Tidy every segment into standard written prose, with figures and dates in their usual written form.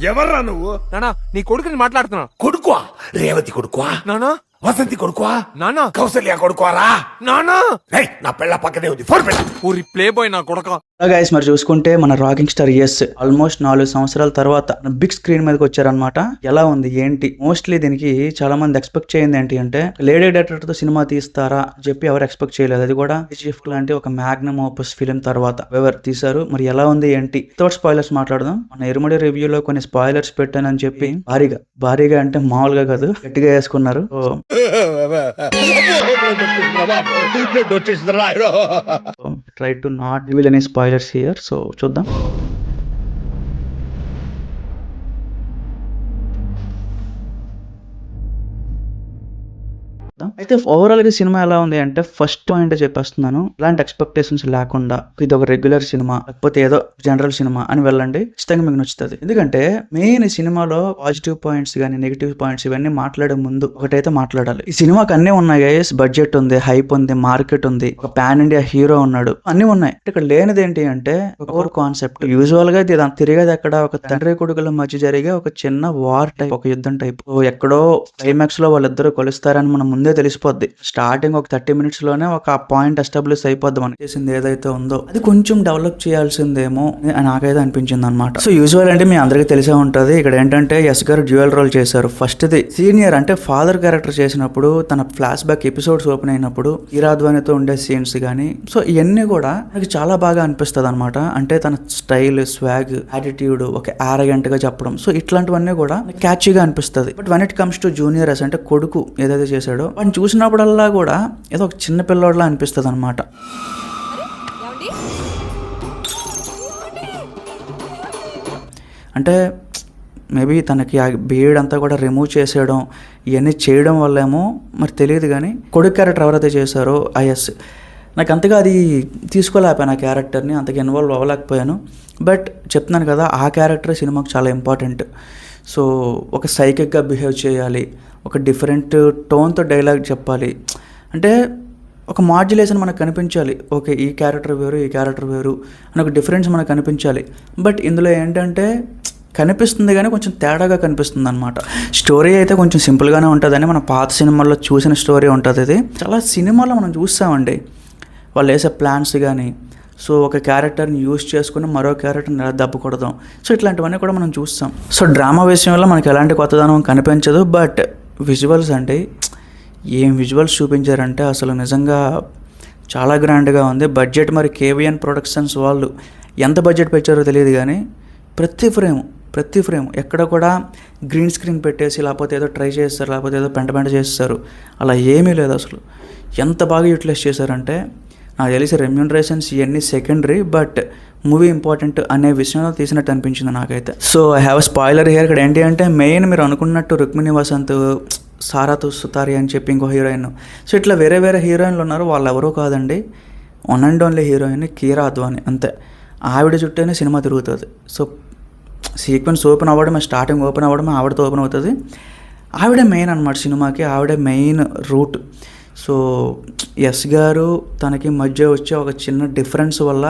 ఎవర్రా నువ్వు? నానా నీ కొడుకుని మాట్లాడుతున్నా. కొడుకువా? రేవతి కొడుకువా? నానా వసంతి కొడుకువా? నానా కౌసల్య కొడుకువారా? నానా నా పిల్ల పక్కనే ఉంది, ఫోన్ పెట్ట. ఊరి ప్లే బాయ్ నా కొడక. గైస్ మరి చూసుకుంటే మన రాకింగ్ స్టార్ ఆల్మోస్ట్ 4 సంవత్సరాల తర్వాత బిగ్ స్క్రీన్ మీదకి వచ్చారనమాట. ఎలా ఉంది ఏంటి? మోస్ట్లీ దీనికి చాలా మంది ఎక్స్పెక్ట్ చేయింది ఏంటి అంటే లేడీ డైరెక్టర్ తో సినిమా తీస్తారా చెప్పి ఎవరు ఎక్స్పెక్ట్ చేయలేదు. అది కూడా చీఫ్ లాంటి ఒక మ్యాగ్నమ్ ఓపస్ ఫిలిం తర్వాత ఎవరు తీశారు, మరి ఎలా ఉంది ఏంటి? థర్డ్ స్పాయిలర్స్ మాట్లాడదాం. మన ఇరుముడి రివ్యూలో కొన్ని స్పాయిలర్స్ పెట్టానని చెప్పి భారీగా అంటే మామూలుగా కాదు గట్టిగా వేసుకున్నారు. Try to not reveal any spoilers here. So చూద్దాం. అయితే ఓవరాల్ గా సినిమా ఎలా ఉంది అంటే ఫస్ట్ పాయింట్ చెప్పేస్తున్నాను, ఇలాంటి ఎక్స్పెక్టేషన్స్ లేకుండా ఇది ఒక రెగ్యులర్ సినిమా లేకపోతే ఏదో జనరల్ సినిమా అని వెళ్ళండి, ఖచ్చితంగా మీకు నచ్చుతుంది. ఎందుకంటే మెయిన్ ఈ సినిమాలో పాజిటివ్ పాయింట్స్ కానీ నెగిటివ్ పాయింట్స్ ఇవన్నీ మాట్లాడే ముందు ఒకటైతే మాట్లాడాలి. ఈ సినిమాకి అన్ని ఉన్నాయి గైస్, బడ్జెట్ ఉంది, హైప్ ఉంది, మార్కెట్ ఉంది, ఒక పాన్ ఇండియా హీరో ఉన్నాడు, అన్ని ఉన్నాయి. ఇక్కడ లేనిది ఏంటి అంటే ఒక కోర్ కాన్సెప్ట్. యూజువల్ గా ఇది తిరిగేది ఎక్కడ ఒక తండ్రి కొడుకుల మధ్య జరిగే ఒక చిన్న వార్ టైప్, ఒక యుద్ధం టైప్. ఎక్కడో క్లైమాక్స్ లో వాళ్ళిద్దరు కొలుస్తారని మనం ముందే తెలిసిపోద్ది. స్టార్టింగ్ ఒక 30 minutes లోనే ఒక పాయింట్ ఎస్టాబ్లిష్ అయిపోద్ది. మనకి చేసింది ఏదైతే ఉందో అది కొంచెం డెవలప్ చేయాల్సిందేమో నాకైతే అనిపించింది అనమాట. సో యూజువల్ అంటే మీ అందరికీ తెలిసే ఉంటది, ఇక్కడ ఏంటంటే యశ్ గారు డ్యూయల్ రోల్ చేశారు. ఫస్ట్ ది సీనియర్ అంటే ఫాదర్ క్యారెక్టర్ చేసినప్పుడు తన ఫ్లాష్ బ్యాక్ ఎపిసోడ్స్ ఓపెన్ అయినప్పుడు ఈరాధ్వానితో ఉండే సీన్స్ కానీ సో ఇవన్నీ కూడా నాకు చాలా బాగా అనిపిస్తుంది అనమాట. అంటే తన స్టైల్, స్వాగ్, యాటిట్యూడ్, ఒక ఆరగెంట్ గా చెప్పడం, సో ఇట్లాంటివన్నీ కూడా క్యాచీగా అనిపిస్తుంది. But when it comes to junior S అంటే కొడుకు ఏదైతే చేశాడో వాడిని చూసినప్పుడల్లా కూడా ఏదో ఒక చిన్న పిల్లోడ్లా అనిపిస్తుంది అనమాట. అంటే మేబీ తనకి ఆ బియర్డ్ అంతా కూడా రిమూవ్ చేసేయడం ఇవన్నీ చేయడం వల్ల ఏమో మరి తెలియదు, కానీ కొడుకు క్యారెక్టర్ ఎవరైతే చేశారో ఐఎస్ నాకు అంతగా అది తీసుకోలేకపోయాను, ఆ క్యారెక్టర్ని అంతగా ఇన్వాల్వ్ అవ్వలేకపోయాను. బట్ చెప్తున్నాను కదా, ఆ క్యారెక్టర్ సినిమాకి చాలా ఇంపార్టెంట్. సో ఒక సైకిక్గా బిహేవ్ చేయాలి, ఒక డిఫరెంట్ టోన్తో డైలాగ్ చెప్పాలి, అంటే ఒక మాడ్యులేషన్ మనకు కనిపించాలి. ఓకే ఈ క్యారెక్టర్ వేరు, ఈ క్యారెక్టర్ వేరు అని ఒక డిఫరెన్స్ మనకు కనిపించాలి. బట్ ఇందులో ఏంటంటే కనిపిస్తుంది కానీ కొంచెం తేడాగా కనిపిస్తుంది అనమాట. స్టోరీ అయితే కొంచెం సింపుల్గానే ఉంటుందని మన పాత సినిమాల్లో చూసిన స్టోరీ ఉంటుంది. ఇది చాలా సినిమాలో మనం చూస్తామండి, వాళ్ళు వేసే ప్లాన్స్ కానీ, సో ఒక క్యారెక్టర్ని యూజ్ చేసుకుని మరో క్యారెక్టర్ని ఎలా దెబ్బకూడదాం, సో ఇట్లాంటివన్నీ కూడా మనం చూస్తాం. సో డ్రామా విషయంలో మనకి ఎలాంటి కొత్తదనం కనిపించదు. బట్ విజువల్స్ అంటే ఏం విజువల్స్ చూపించారంటే అసలు నిజంగా చాలా గ్రాండ్గా ఉంది. బడ్జెట్ మరి కేవిఎన్ ప్రొడక్షన్స్ వాళ్ళు ఎంత బడ్జెట్ పెట్టారో తెలియదు, కానీ ప్రతి ఫ్రేమ్ ఎక్కడ కూడా గ్రీన్ స్క్రీన్ పెట్టేసి లేకపోతే ఏదో ట్రై చేస్తారు, లేకపోతే ఏదో పెంట చేస్తారు, అలా ఏమీ లేదు. అసలు ఎంత బాగా యూటిలైజ్ చేశారంటే నాకు తెలిసి రెమ్యూనరేషన్స్ ఇవన్నీ సెకండరీ, బట్ మూవీ ఇంపార్టెంట్ అనే విషయంలో తీసినట్టు అనిపించింది నాకైతే. So I have spoiler here. ఇక్కడ ఏంటి అంటే మెయిన్ మీరు అనుకున్నట్టు రుక్మిణి వసంత్, సారాతు సుతారి అని చెప్పి ఇంకో హీరోయిన్, సో ఇట్లా వేరే హీరోయిన్లు ఉన్నారు. వాళ్ళు ఎవరో కాదండి, వన్ అండ్ ఓన్లీ హీరోయిన్ కీరా అద్వాని, అంతే. ఆవిడ చుట్టూనే సినిమా తిరుగుతుంది. సో సీక్వెన్స్ ఓపెన్ అవ్వడమే, స్టార్టింగ్ ఓపెన్ అవ్వడమే ఆవిడతో ఓపెన్ అవుతుంది. ఆవిడే మెయిన్ అనమాట సినిమాకి, ఆవిడే మెయిన్ రూట్. సో యశ్ గారు తనకి మధ్య వచ్చే ఒక చిన్న డిఫరెన్స్ వల్ల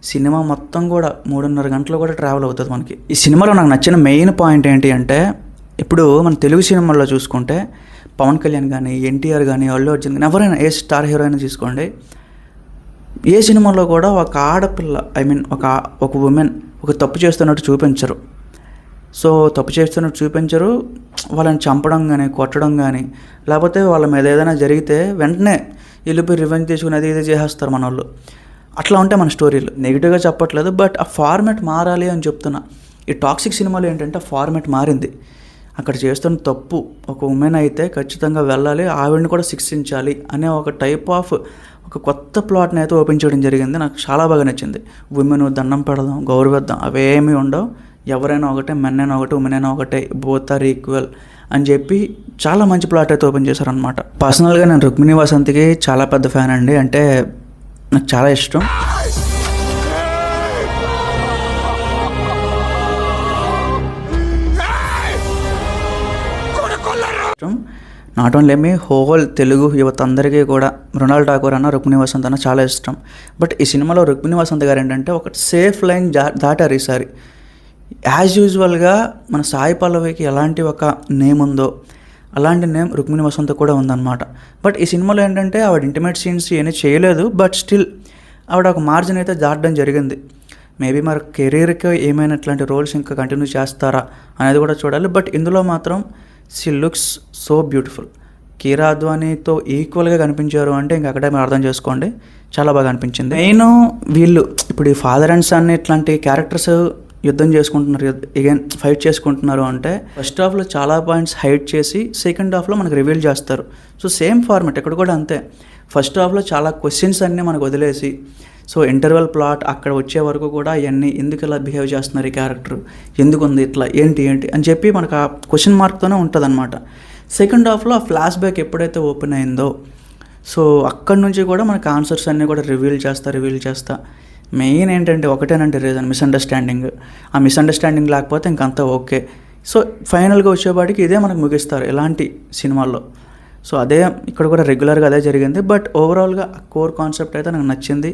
సినిమా మొత్తం కూడా 3.5 గంటలు కూడా ట్రావెల్ అవుతుంది మనకి. ఈ సినిమాలో నాకు నచ్చిన మెయిన్ పాయింట్ ఏంటి అంటే, ఇప్పుడు మన తెలుగు సినిమాల్లో చూసుకుంటే పవన్ కళ్యాణ్ కానీ, ఎన్టీఆర్ కానీ, అల్లు అర్జున్ కానీ, ఎవరైనా ఏ స్టార్ హీరోయిన్ తీసుకోండి, ఏ సినిమాలో కూడా ఒక ఆడపిల్ల ఒక ఉమెన్ ఒక తప్పు చేస్తున్నట్టు చూపించరు. సో తప్పు చేస్తున్నట్టు చూపించరు, వాళ్ళని చంపడం కానీ, కొట్టడం కానీ, లేకపోతే వాళ్ళ మీద ఏదైనా జరిగితే వెంటనే వెళ్ళిపోయి రివెంజ్ తీసుకుని అది ఇది చేసేస్తారు మన వాళ్ళు. అట్లా ఉంటే మన స్టోరీలు నెగిటివ్గా చెప్పట్లేదు, బట్ ఆ ఫార్మాట్ మారాలి అని చెప్తున్నా. ఈ టాక్సిక్ సినిమాలో ఏంటంటే ఆ ఫార్మాట్ మారింది. అక్కడ చేస్తున్న తప్పు ఒక ఉమెన్ అయితే ఖచ్చితంగా వెళ్ళాలి, ఆవిడని కూడా శిక్షించాలి అనే ఒక టైప్ ఆఫ్ ఒక కొత్త ప్లాట్ని అయితే ఓపెన్ చేయడం జరిగింది. నాకు చాలా బాగా నచ్చింది. ఉమెన్ దండం పెడదాం, గౌరవిద్దాం అవేమీ ఉండవు, ఎవరైనా ఒకటే, మెన్ అయినా ఒకటే, ఉమెన్ అయినా ఒకటే, బోత్ ఆర్ ఈక్వల్ అని చెప్పి చాలా మంచి ప్లాట్ అయితే ఓపెన్ చేశారనమాట. పర్సనల్గా నేను రుక్మిణి వసంత్కి చాలా పెద్ద ఫ్యాన్ అండి, అంటే నాకు చాలా ఇష్టం. Not only me whole Telugu యువత అందరికీ కూడా మృణాల్ ఠాకూర్ అన్న, రుక్మిణి వసంత్ అన్న చాలా ఇష్టం. బట్ ఈ సినిమాలో రుక్మిణి వసంత్ గారు ఏంటంటే ఒక సేఫ్ లైన్ దాటారు ఈసారి. యాజ్ యూజువల్గా మన సాయి పల్లవికి ఎలాంటి ఒక నేమ్ ఉందో అలాంటి నేమ్ రుక్మిణి వసంత్ కూడా ఉందన్నమాట. బట్ ఈ సినిమాలో ఏంటంటే ఆవిడ ఇంటిమేట్ సీన్స్ ఏమీ చేయలేదు, బట్ స్టిల్ ఆవిడ ఒక మార్జిన్ అయితే దాటడం జరిగింది. మేబీ మరి కెరీర్కి ఏమైనా ఇట్లాంటి రోల్స్ ఇంకా కంటిన్యూ చేస్తారా అనేది కూడా చూడాలి. బట్ ఇందులో మాత్రం షీ లుక్స్ సో బ్యూటిఫుల్. కీరా అద్వానీతో ఈక్వల్గా కనిపించారు అంటే ఇంక అక్కడే మీరు అర్థం చేసుకోండి, చాలా బాగా అనిపించింది. మెయిన్ వీళ్ళు ఇప్పుడు ఈ ఫాదర్ అండ్ సన్ ఇట్లాంటి క్యారెక్టర్స్ యుద్ధం చేసుకుంటున్నారు, అగైన్ ఫైట్ చేసుకుంటున్నారు అంటే ఫస్ట్ హాఫ్లో చాలా పాయింట్స్ హైడ్ చేసి సెకండ్ హాఫ్లో మనకు రివీల్ చేస్తారు. సో సేమ్ ఫార్మెట్ ఇక్కడ కూడా అంతే. ఫస్ట్ హాఫ్లో చాలా క్వశ్చన్స్ అన్నీ మనకు వదిలేసి సో ఇంటర్వెల్ ప్లాట్ అక్కడ వచ్చే వరకు కూడా ఇవన్నీ ఎందుకు ఇలా బిహేవ్ చేస్తున్నారు ఈ క్యారెక్టర్, ఎందుకు ఉంది ఇట్లా, ఏంటి అని చెప్పి మనకు ఆ క్వశ్చన్ మార్క్తోనే ఉంటుంది అనమాట. సెకండ్ హాఫ్లో ఆ ఫ్లాష్ బ్యాక్ ఎప్పుడైతే ఓపెన్ అయిందో సో అక్కడి నుంచి కూడా మనకు ఆన్సర్స్ అన్నీ కూడా రివీల్ చేస్తా. మెయిన్ ఏంటంటే ఒకటేనంటే రీజన్ మిస్అండర్స్టాండింగ్. ఆ మిస్అండర్స్టాండింగ్ లేకపోతే ఇంకంతా ఓకే. సో ఫైనల్గా వచ్చేపాటికి ఇదే మనకు ముగిస్తారు ఇలాంటి సినిమాల్లో. సో అదే ఇక్కడ కూడా రెగ్యులర్గా అదే జరిగింది. బట్ ఓవరాల్గా కోర్ కాన్సెప్ట్ అయితే నాకు నచ్చింది,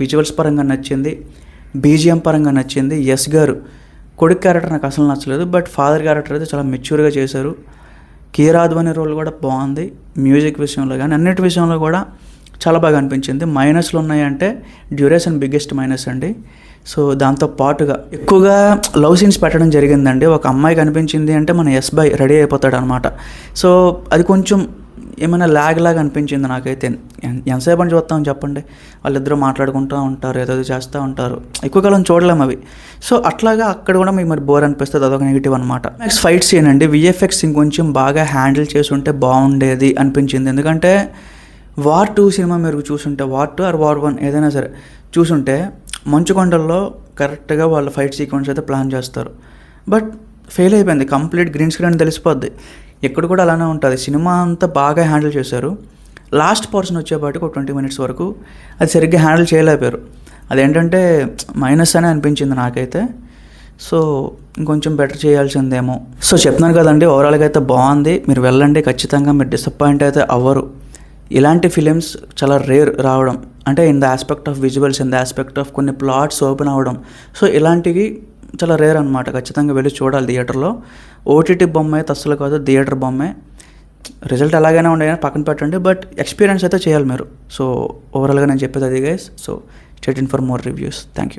విజువల్స్ పరంగా నచ్చింది, బీజిఎం పరంగా నచ్చింది. ఎస్ గారు కొడుకు క్యారెక్టర్ నాకు అసలు నచ్చలేదు, బట్ ఫాదర్ క్యారెక్టర్ అయితే చాలా మెచ్యూర్గా చేశారు. కీరా అద్వానీ రోల్ కూడా బాగుంది, మ్యూజిక్ విషయంలో కానీ అన్నిటి విషయంలో కూడా చాలా బాగా అనిపించింది. మైనస్లు ఉన్నాయంటే డ్యూరేషన్ బిగ్గెస్ట్ మైనస్ అండి. సో దాంతో పాటుగా ఎక్కువగా లవ్ సీన్స్ పెట్టడం జరిగిందండి. ఒక అమ్మాయి కనిపించింది అంటే మన ఎస్ బై రెడీ అయిపోతాడు అనమాట. సో అది కొంచెం ఏమైనా ల్యాగ్ లాగా అనిపించింది నాకైతే. ఎంతసేపు అని చూస్తామని చెప్పండి, వాళ్ళిద్దరూ మాట్లాడుకుంటూ ఉంటారు, ఏదో చేస్తూ ఉంటారు, ఎక్కువ కాలం చూడలేము అవి. సో అట్లాగా అక్కడ కూడా మీకు మరి బోర్ అనిపిస్తుంది, అదొక నెగిటివ్ అనమాట. నెక్స్ట్ ఫైట్ సీన్ అండి, విఎఫ్ఎక్స్ ఇంకొంచెం బాగా హ్యాండిల్ చేసి ఉంటే బాగుండేది అనిపించింది. ఎందుకంటే వార్ 2 సినిమా మీరు చూసుంటే, వార్ 2 ఆర్ వార్ 1 ఏదైనా సరే చూసుంటే మంచుకొండల్లో కరెక్ట్గా వాళ్ళ ఫైట్ సీక్వెన్స్ అయితే ప్లాన్ చేస్తారు. బట్ ఫెయిల్ అయిపోయింది, కంప్లీట్ గ్రీన్ స్క్రీన్ తెలిసిపోద్ది. ఎక్కడ కూడా అలానే ఉంటుంది. సినిమా అంతా బాగా హ్యాండిల్ చేశారు. లాస్ట్ పర్సన్ వచ్చేపాటికి ఒక 20 మినిట్స్ వరకు అది సరిగ్గా హ్యాండిల్ చేయలేకపోయారు. అదేంటంటే మైనస్ అనే అనిపించింది నాకైతే. సో ఇంకొంచెం బెటర్ చేయాల్సిందేమో. సో చెప్తున్నాను కదండి, ఓవరాల్గా అయితే బాగుంది, మీరు వెళ్ళండి, ఖచ్చితంగా మీరు డిసప్పాయింట్ అయితే అవ్వరు. ఇలాంటి ఫిలిమ్స్ చాలా రేర్ రావడం, అంటే in the aspect of visuals, in the aspect of కొన్ని ప్లాట్స్ ఓపెన్ అవ్వడం. సో ఇలాంటివి చాలా రేర్ అనమాట. ఖచ్చితంగా వెళ్ళి చూడాలి థియేటర్లో. ఓటీటీ బొమ్మ అయితే అస్సలు కాదు, థియేటర్ బొమ్మే. రిజల్ట్ ఎలాగైనా ఉండేది పక్కన పెట్టండి, బట్ ఎక్స్పీరియన్స్ అయితే చేయాలి మీరు. సో ఓవరాల్గా నేను చెప్పేది అది guys. So stay tuned for more reviews. Thank you.